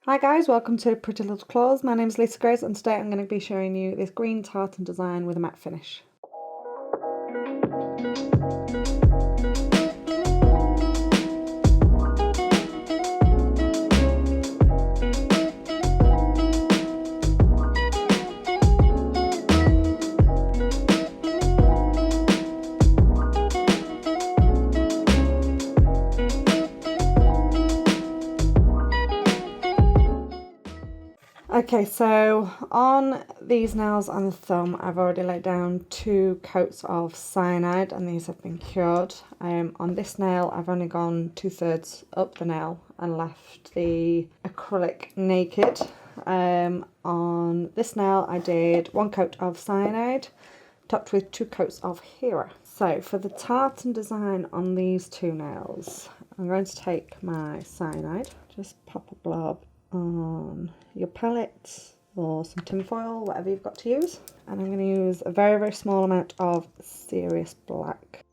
Hi guys, welcome to Pretty Little Claws. My name is Lisa Grace and today I'm going to be showing you this green tartan design with a matte finish. Okay, so on these nails and the thumb, I've already laid down 2 coats of cyanide and these have been cured. On this nail, I've only gone 2/3 up the nail and left the acrylic naked. On this nail, I did 1 coat of cyanide, topped with 2 coats of Hera. So for the tartan design on these 2 nails, I'm going to take my cyanide, just pop a blob on your palette or some tin foil, whatever you've got to use, and I'm going to use a very, very small amount of serious black,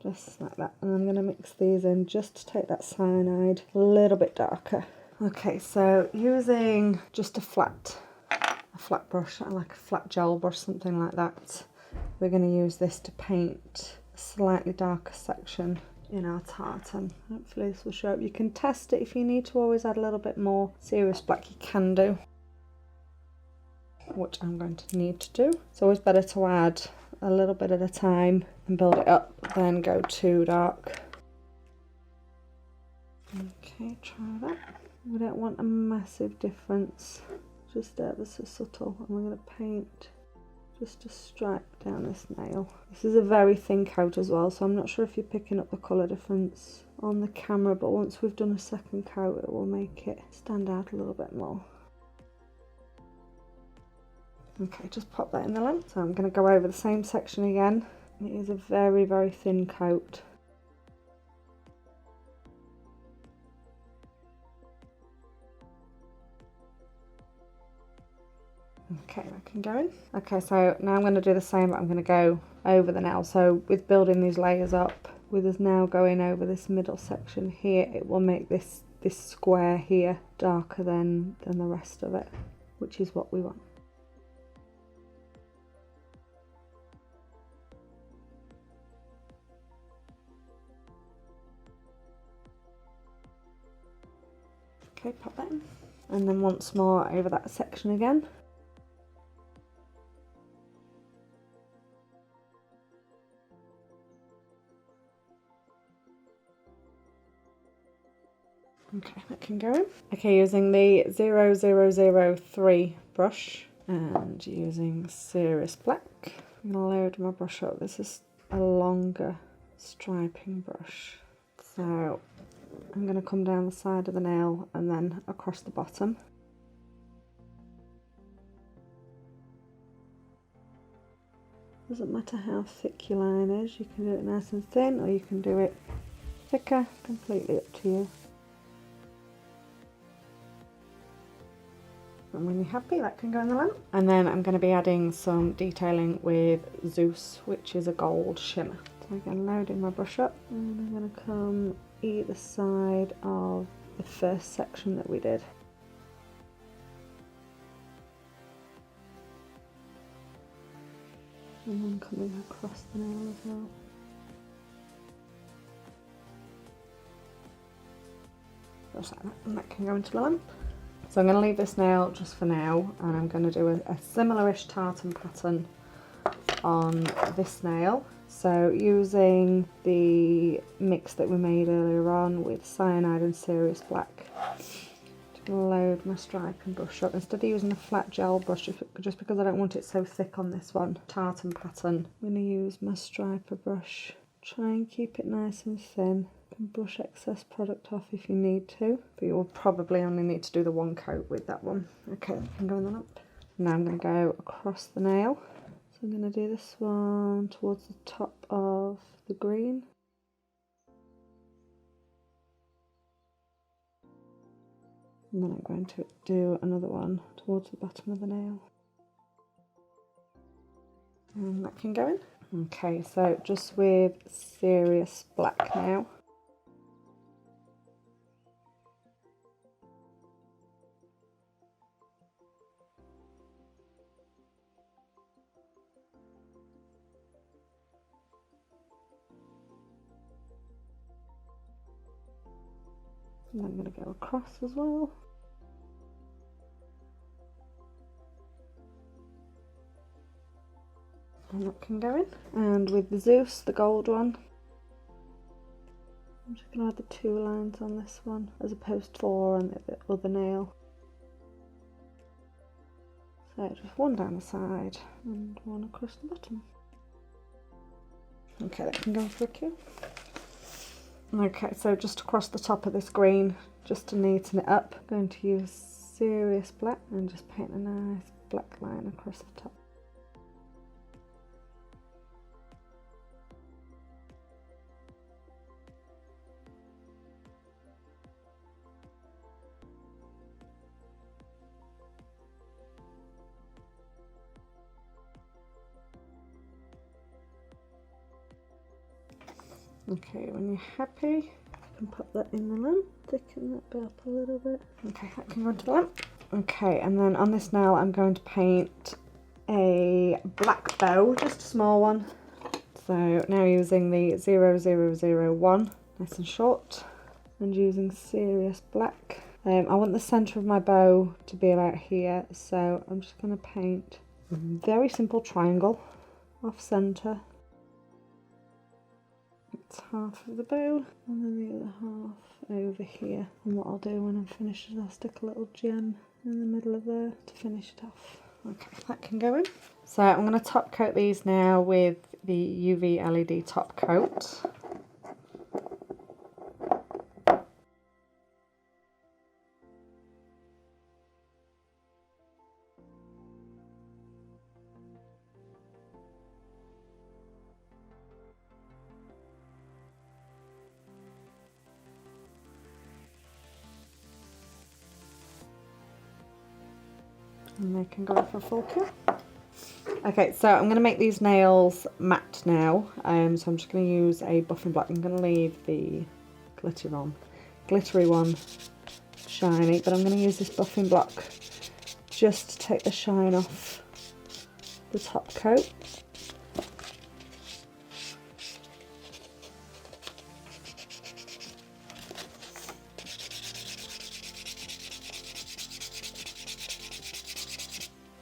just like that, and I'm going to mix these in just to take that cyanide a little bit darker. Okay, so using just a flat brush, like a flat gel brush, something like that, we're going to use this to paint a slightly darker section in our tartan. Hopefully this will show up. You can test it if you need to always add a little bit more serious black, you can do, which I'm going to need to do. It's always better to add a little bit at a time and build it up than go too dark. Okay, try that. We don't want a massive difference, just ever so subtle, and we're going to paint just a stripe down this nail. This is a very thin coat as well, so I'm not sure if you're picking up the colour difference on the camera, but once we've done a second coat it will make it stand out a little bit more. Okay, just pop that in the lamp. So I'm going to go over the same section again. It is a very, very thin coat. Okay, that can go in. Okay, so now I'm going to do the same, but I'm going to go over the nail. So with building these layers up, with us now going over this middle section here, it will make this square here darker than the rest of it, which is what we want. Okay, pop that in. And then once more over that section again. Okay, that can go in. Okay, using the 0003 brush and using serious black, I'm going to load my brush up. This is a longer striping brush. So I'm going to come down the side of the nail and then across the bottom. Doesn't matter how thick your line is, you can do it nice and thin or you can do it thicker, completely up to you. And when you're happy, that can go in the lamp. And then I'm going to be adding some detailing with Zeus, which is a gold shimmer. So again, loading my brush up, and I'm going to come either side of the first section that we did. And then coming across the nail as well. Just like that, and that can go into the lamp. So I'm going to leave this nail just for now, and I'm going to do a similar-ish tartan pattern on this nail. So using the mix that we made earlier on with cyanide and serious black, to load my striping brush up instead of using a flat gel brush, just because I don't want it so thick on this one tartan pattern. I'm going to use my striper brush. Try and keep it nice and thin. You can brush excess product off if you need to, but you will probably only need to do the 1 coat with that one. Okay, that can go in the lamp. Now I'm going to go across the nail. So I'm going to do this one towards the top of the green. And then I'm going to do another one towards the bottom of the nail. And that can go in. Okay, so just with serious black now. And I'm going to go across as well. And that can go in. And with the Zeus, the gold one, I'm just going to add the 2 lines on this one as opposed to 4 on the other nail. So just 1 down the side and 1 across the bottom. Okay, that can go for a queue. Okay, so just across the top of this green, just to neaten it up, I'm going to use Serious Black and just paint a nice black line across the top. Okay, when you're happy, you can put that in the lamp, thicken that bit up a little bit. Okay, that can go into the lamp. Okay, and then on this nail I'm going to paint a black bow, just a small one. So now using the 0001, nice and short, and using Serious Black. I want the centre of my bow to be about here, so I'm just going to paint a very simple triangle off centre. It's half of the bow and then the other half over here. And what I'll do when I'm finished is I'll stick a little gem in the middle of there to finish it off. Okay, that can go in. So I'm going to top coat these now with the UV LED top coat. And they can go for a full cure. Okay, so I'm going to make these nails matte now. So I'm just going to use a buffing block. I'm going to leave the glittery one shiny, but I'm going to use this buffing block just to take the shine off the top coat.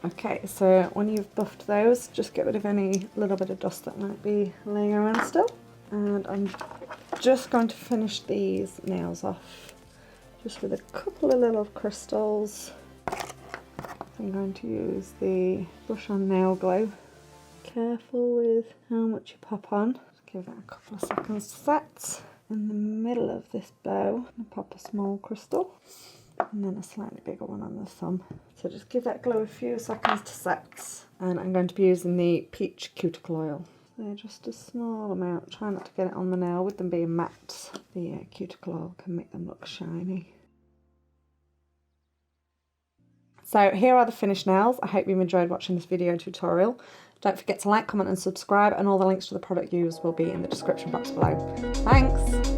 Okay, so when you've buffed those, just get rid of any little bit of dust that might be laying around still. And I'm just going to finish these nails off just with a couple of little crystals. I'm going to use the brush on nail glue. Careful with how much you pop on. Just give it a couple of seconds to set. In the middle of this bow, I'm going to pop a small crystal. And then a slightly bigger one on the thumb. So just give that glue a few seconds to set. And I'm going to be using the peach cuticle oil. So just a small amount, try not to get it on the nail. With them being matte, the cuticle oil can make them look shiny. So here are the finished nails. I hope you've enjoyed watching this video tutorial. Don't forget to like, comment and subscribe, and all the links to the product used will be in the description box below. Thanks!